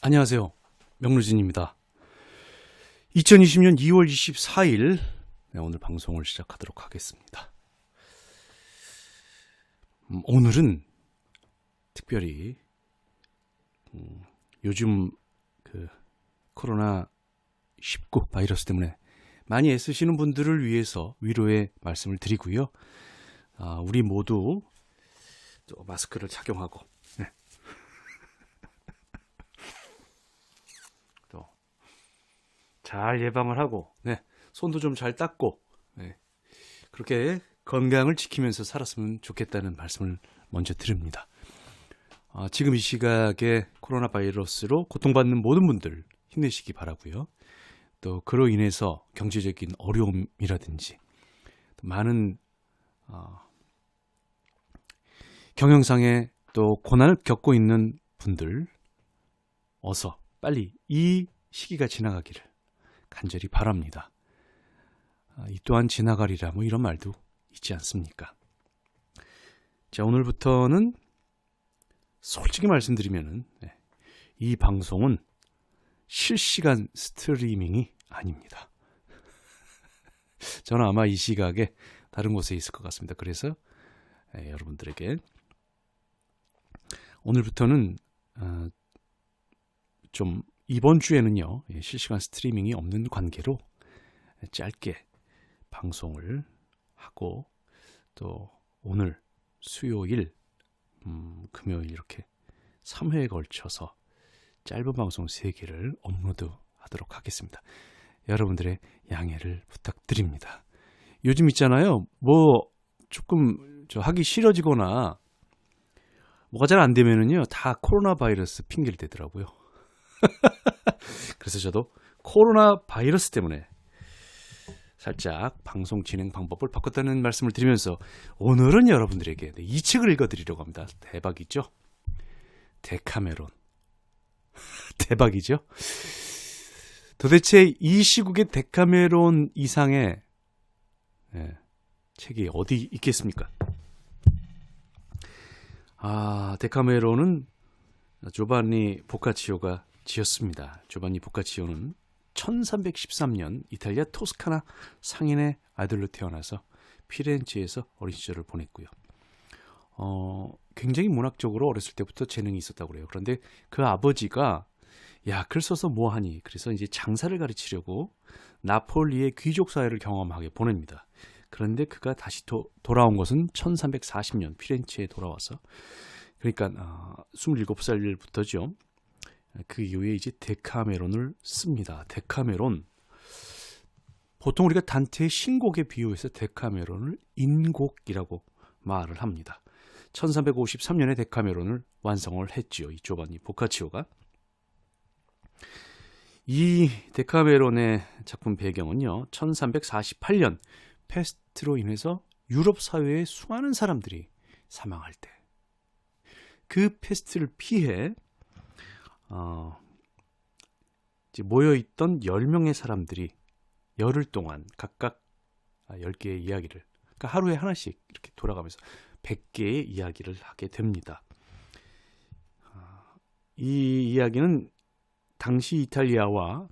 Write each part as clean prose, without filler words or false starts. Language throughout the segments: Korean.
안녕하세요. 명루진입니다. 2020년 2월 24일 오늘 방송을 시작하도록 하겠습니다. 오늘은 특별히 요즘 그 코로나19 바이러스 때문에 많이 애쓰시는 분들을 위해서 위로의 말씀을 드리고요. 우리 모두 또 마스크를 착용하고 잘 예방을 하고 손도 좀 잘 닦고 그렇게 건강을 지키면서 살았으면 좋겠다는 말씀을 먼저 드립니다. 지금 이 시각에 코로나 바이러스로 고통받는 모든 분들 힘내시기 바라고요. 또 그로 인해서 경제적인 어려움이라든지 많은 경영상의 또 고난을 겪고 있는 분들 어서 빨리 이 시기가 지나가기를 간절히 바랍니다. 이 또한 지나가리라 이런 말도 있지 않습니까? 자, 오늘부터는 솔직히 말씀드리면은 이 방송은 실시간 스트리밍이 아닙니다. 저는 아마 이 시각에 다른 곳에 있을 것 같습니다. 그래서 여러분들에게 오늘부터는 좀 이번 주에는요, 실시간 스트리밍이 없는 관계로 짧게 방송을 하고 또 오늘 수요일, 금요일 이렇게 3회에 걸쳐서 짧은 방송 3개를 업로드하도록 하겠습니다. 여러분들의 양해를 부탁드립니다. 요즘 있잖아요, 조금 하기 싫어지거나 뭐가 잘 안 되면은요, 다 코로나 바이러스 핑계를 대더라고요. 그래서 저도 코로나 바이러스 때문에 살짝 방송 진행 방법을 바꿨다는 말씀을 드리면서 오늘은 여러분들에게 이 책을 읽어드리려고 합니다. 대박이죠? 데카메론. 대박이죠? 도대체 이 시국의 데카메론 이상의 책이 어디 있겠습니까? 데카메론은 조반니 보카치오가 지었습니다. 조반니 보카치오는 1313년 이탈리아 토스카나 상인의 아들로 태어나서 피렌체에서 어린 시절을 보냈고요. 굉장히 문학적으로 어렸을 때부터 재능이 있었다고 그래요. 그런데 그 아버지가 글 써서 뭐하니? 그래서 이제 장사를 가르치려고 나폴리의 귀족 사회를 경험하게 보냅니다. 그런데 그가 다시 돌아온 것은 1340년 피렌체에 돌아와서 그러니까 27살부터죠. 그 이후에 이제 데카메론을 씁니다. 데카메론. 보통 우리가 단테의 신곡에 비유해서 데카메론을 인곡이라고 말을 합니다. 1353년에 데카메론을 완성을 했지요. 이 조반니 보카치오가. 이 데카메론의 작품 배경은요. 1348년 페스트로 인해서 유럽 사회의 수많은 사람들이 사망할 때 그 페스트를 피해 이제 모여있던 10명의 사람들이 열흘 동안 각각 10개의 이야기를, 그러니까 하루에 하나씩 이렇게 돌아가면서 100개의 이야기를 하게 됩니다. 이 이야기는 당시 이탈리아와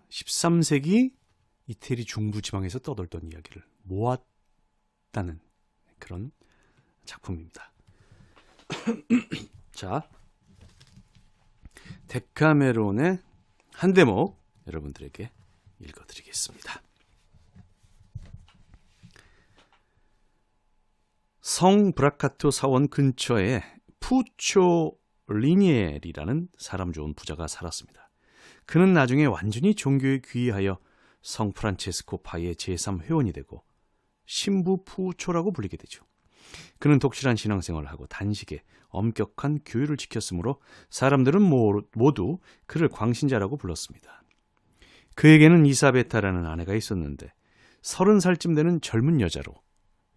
13세기 이태리 중부지방에서 떠돌던 이야기를 모았다는 그런 작품입니다. 자, 데카메론의 한 대목 여러분들에게 읽어드리겠습니다. 성 브라카토 사원 근처에 푸초 리니엘이라는 사람 좋은 부자가 살았습니다. 그는 나중에 완전히 종교에 귀의하여 성 프란체스코 파의 제3회원이 되고 신부 푸초라고 불리게 되죠. 그는 독실한 신앙생활을 하고 단식에 엄격한 규율을 지켰으므로 사람들은 모두 그를 광신자라고 불렀습니다. 그에게는 이사베타라는 아내가 있었는데 30살쯤 되는 젊은 여자로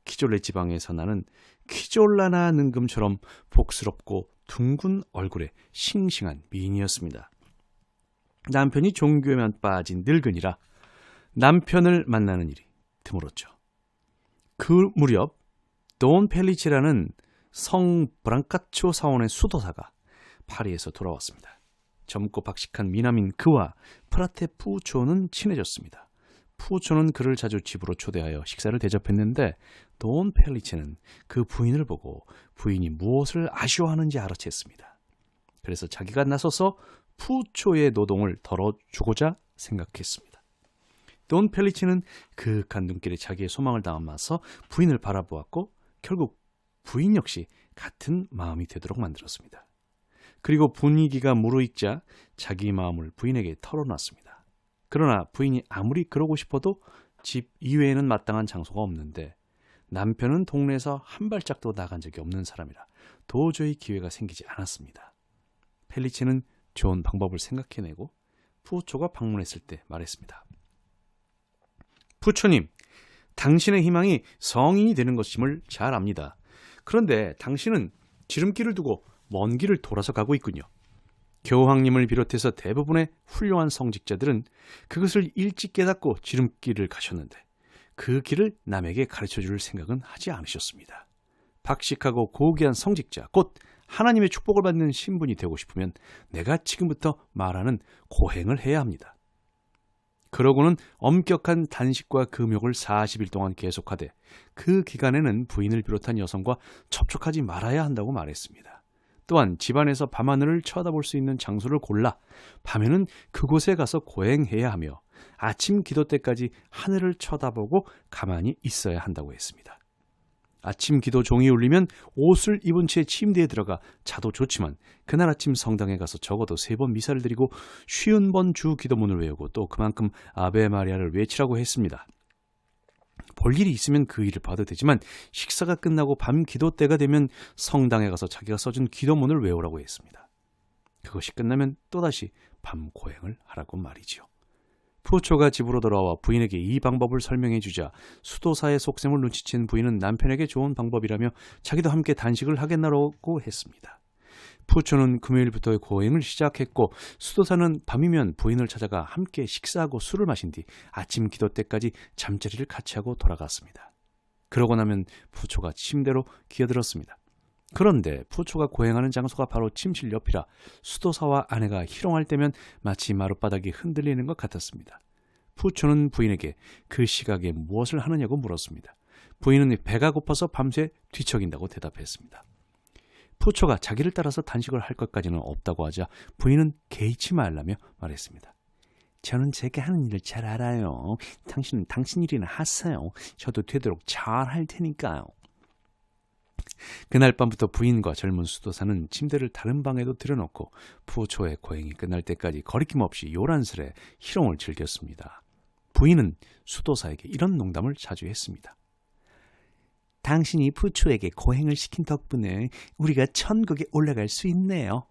키졸레 지방에서 나는 키졸라나 능금처럼 복스럽고 둥근 얼굴에 싱싱한 미인이었습니다. 남편이 종교에만 빠진 늙은이라 남편을 만나는 일이 드물었죠. 그 무렵 돈 펠리치라는 성 브랑카초 사원의 수도사가 파리에서 돌아왔습니다. 젊고 박식한 미남인 그와 프라테 푸초는 친해졌습니다. 푸초는 그를 자주 집으로 초대하여 식사를 대접했는데 돈 펠리체는 그 부인을 보고 부인이 무엇을 아쉬워하는지 알아챘습니다. 그래서 자기가 나서서 푸초의 노동을 덜어주고자 생각했습니다. 돈 펠리체는 그윽한 눈길에 자기의 소망을 담아서 부인을 바라보았고 결국 부인 역시 같은 마음이 되도록 만들었습니다. 그리고 분위기가 무르익자 자기 마음을 부인에게 털어놨습니다. 그러나 부인이 아무리 그러고 싶어도 집 이외에는 마땅한 장소가 없는데 남편은 동네에서 한 발짝도 나간 적이 없는 사람이라 도저히 기회가 생기지 않았습니다. 펠리체는 좋은 방법을 생각해내고 푸초가 방문했을 때 말했습니다. 푸초님, 당신의 희망이 성인이 되는 것임을 잘 압니다. 그런데 당신은 지름길을 두고 먼 길을 돌아서 가고 있군요. 교황님을 비롯해서 대부분의 훌륭한 성직자들은 그것을 일찍 깨닫고 지름길을 가셨는데 그 길을 남에게 가르쳐줄 생각은 하지 않으셨습니다. 박식하고 고귀한 성직자, 곧 하나님의 축복을 받는 신분이 되고 싶으면 내가 지금부터 말하는 고행을 해야 합니다. 그러고는 엄격한 단식과 금욕을 40일 동안 계속하되 그 기간에는 부인을 비롯한 여성과 접촉하지 말아야 한다고 말했습니다. 또한 집안에서 밤하늘을 쳐다볼 수 있는 장소를 골라 밤에는 그곳에 가서 고행해야 하며 아침 기도 때까지 하늘을 쳐다보고 가만히 있어야 한다고 했습니다. 아침 기도 종이 울리면 옷을 입은 채 침대에 들어가 자도 좋지만 그날 아침 성당에 가서 적어도 3번 미사를 드리고 50번 주 기도문을 외우고 또 그만큼 아베 마리아를 외치라고 했습니다. 볼 일이 있으면 그 일을 봐도 되지만 식사가 끝나고 밤 기도 때가 되면 성당에 가서 자기가 써준 기도문을 외우라고 했습니다. 그것이 끝나면 또다시 밤 고행을 하라고 말이지요. 푸초가 집으로 돌아와 부인에게 이 방법을 설명해 주자 수도사의 속셈을 눈치챈 부인은 남편에게 좋은 방법이라며 자기도 함께 단식을 하겠나라고 했습니다. 푸초는 금요일부터 고행을 시작했고 수도사는 밤이면 부인을 찾아가 함께 식사하고 술을 마신 뒤 아침 기도 때까지 잠자리를 같이 하고 돌아갔습니다. 그러고 나면 푸초가 침대로 기어들었습니다. 그런데 푸초가 고행하는 장소가 바로 침실 옆이라 수도사와 아내가 희롱할 때면 마치 마룻바닥이 흔들리는 것 같았습니다. 푸초는 부인에게 그 시각에 무엇을 하느냐고 물었습니다. 부인은 배가 고파서 밤새 뒤척인다고 대답했습니다. 푸초가 자기를 따라서 단식을 할 것까지는 없다고 하자 부인은 개의치 말라며 말했습니다. 저는 제가 하는 일을 잘 알아요. 당신은 당신 일이나 하세요. 저도 되도록 잘 할 테니까요. 그날 밤부터 부인과 젊은 수도사는 침대를 다른 방에도 들여놓고 푸초의 고행이 끝날 때까지 거리낌 없이 요란스레 희롱을 즐겼습니다. 부인은 수도사에게 이런 농담을 자주 했습니다. 당신이 푸초에게 고행을 시킨 덕분에 우리가 천국에 올라갈 수 있네요.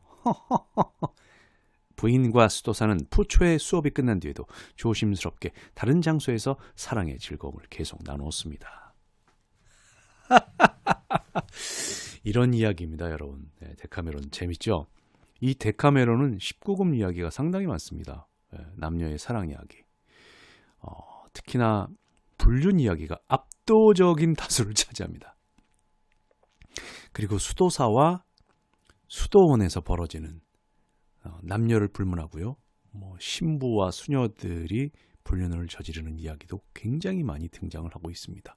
부인과 수도사는 푸초의 수업이 끝난 뒤에도 조심스럽게 다른 장소에서 사랑의 즐거움을 계속 나누었습니다. 이런 이야기입니다, 여러분. 네, 데카메론 재밌죠? 이 데카메론은 19금 이야기가 상당히 많습니다. 네, 남녀의 사랑 이야기. 특히나 불륜 이야기가 압도적인 다수를 차지합니다. 그리고 수도사와 수도원에서 벌어지는 남녀를 불문하고요. 신부와 수녀들이 불륜을 저지르는 이야기도 굉장히 많이 등장을 하고 있습니다.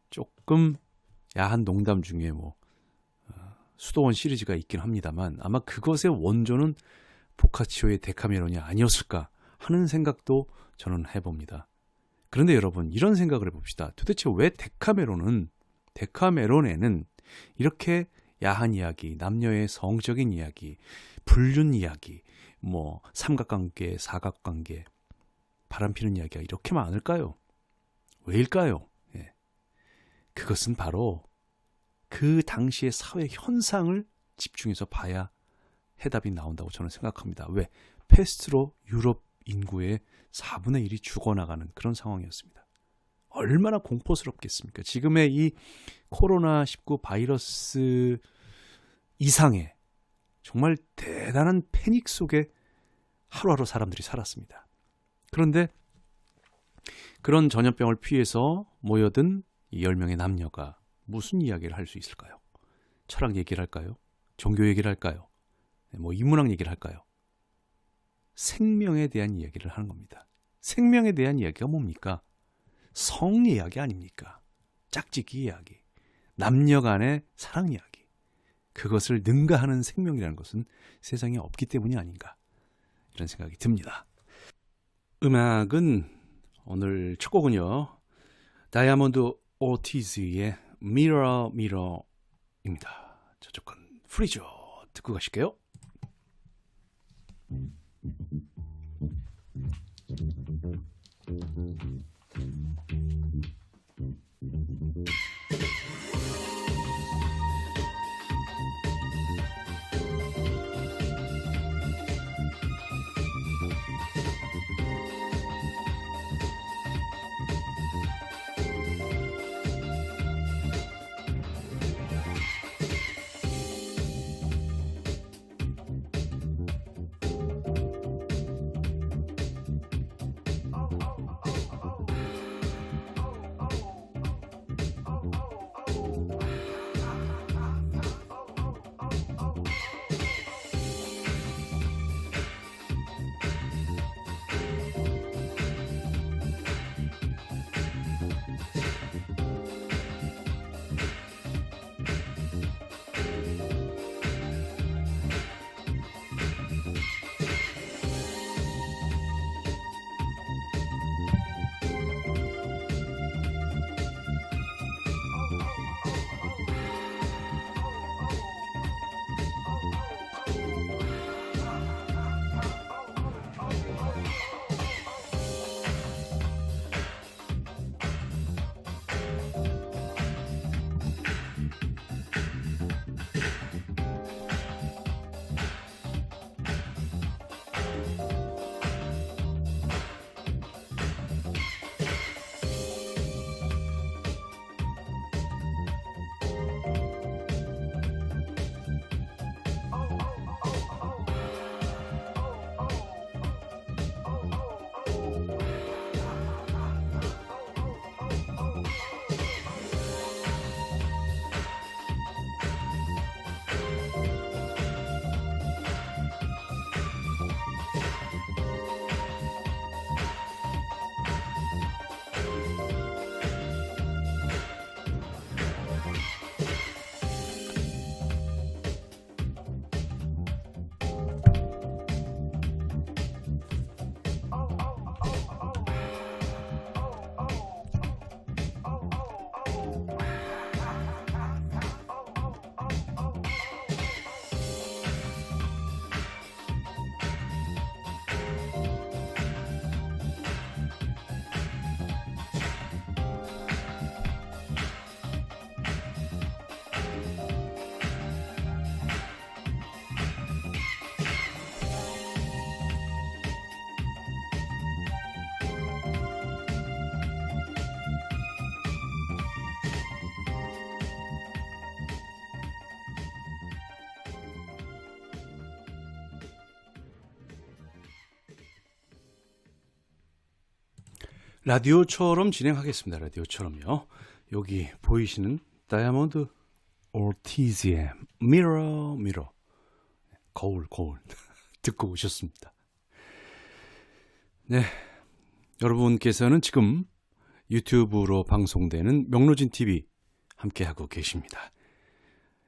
조금 야한 농담 중에 수도원 시리즈가 있긴 합니다만 아마 그것의 원조는 보카치오의 데카메론이 아니었을까 하는 생각도 저는 해봅니다. 그런데 여러분, 이런 생각을 해봅시다. 도대체 왜 데카메론에는 이렇게 야한 이야기, 남녀의 성적인 이야기, 불륜 이야기, 삼각관계, 사각관계, 바람피는 이야기가 이렇게 많을까요? 왜일까요? 예. 그것은 바로 그 당시의 사회 현상을 집중해서 봐야 해답이 나온다고 저는 생각합니다. 왜? 패스트로 유럽 인구의 4분의 1이 죽어나가는 그런 상황이었습니다. 얼마나 공포스럽겠습니까? 지금의 이 코로나19 바이러스 이상의 정말 대단한 패닉 속에 하루하루 사람들이 살았습니다. 그런데 그런 전염병을 피해서 모여든 이 10명의 남녀가 무슨 이야기를 할 수 있을까요? 철학 얘기를 할까요? 종교 얘기를 할까요? 뭐 인문학 얘기를 할까요? 생명에 대한 이야기를 하는 겁니다. 생명에 대한 이야기가 뭡니까? 성 이야기 아닙니까? 짝짓기 이야기, 남녀 간의 사랑 이야기. 그것을 능가하는 생명이라는 것은 세상에 없기 때문이 아닌가, 이런 생각이 듭니다. 음악은 오늘 첫 곡은요, 다이아몬드 오티즈의 Mirror Mirror입니다. 저쪽 건 프리죠. 듣고 가실게요. 라디오처럼 진행하겠습니다. 라디오처럼요. 여기 보이시는 다이아몬드 오티즈의 Mirror Mirror, 거울 듣고 오셨습니다. 네, 여러분께서는 지금 유튜브로 방송되는 명로진 TV 함께하고 계십니다.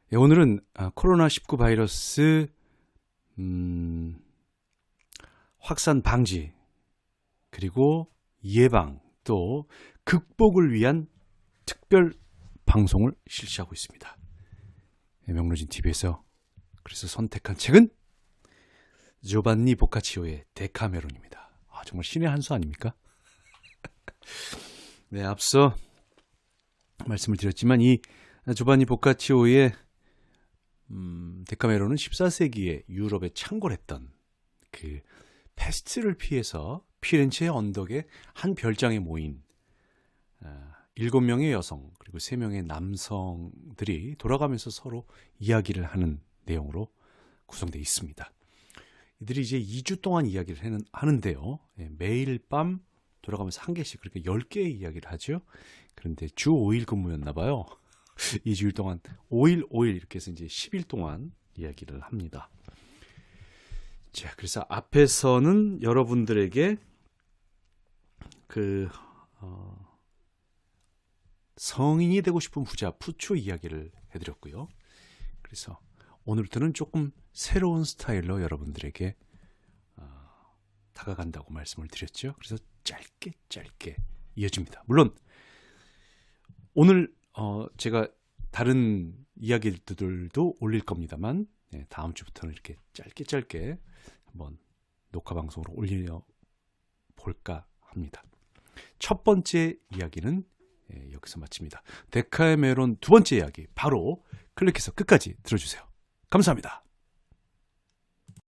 네, 오늘은 코로나19 바이러스 확산 방지, 그리고 예방, 또 극복을 위한 특별 방송을 실시하고 있습니다. 명로진 TV에서 그래서 선택한 책은 조반니 보카치오의 데카메론입니다. 정말 신의 한 수 아닙니까? 네, 앞서 말씀을 드렸지만 이 조반니 보카치오의 데카메론은 14세기에 유럽에 창궐했던 그 패스트를 피해서 피렌체의 언덕에 한 별장에 모인 7명의 여성 그리고 3명의 남성들이 돌아가면서 서로 이야기를 하는 내용으로 구성되어 있습니다. 이들이 이제 2주 동안 이야기를 하는데요. 매일 밤 돌아가면서 한 개씩, 그러니까 10개의 이야기를 하죠. 그런데 주 5일 근무였나 봐요. 2주일 동안 5일, 5일 이렇게 해서 이제 10일 동안 이야기를 합니다. 자, 그래서 앞에서는 여러분들에게 성인이 되고 싶은 부자 푸초 이야기를 해드렸고요. 그래서 오늘부터는 조금 새로운 스타일로 여러분들에게 다가간다고 말씀을 드렸죠. 그래서 짧게 이어집니다. 물론 오늘 제가 다른 이야기들도 올릴 겁니다만 다음 주부터는 이렇게 짧게 한번 녹화 방송으로 올려 볼까 합니다. 첫 번째 이야기는 여기서 마칩니다. 데카메론 두 번째 이야기 바로 클릭해서 끝까지 들어주세요. 감사합니다.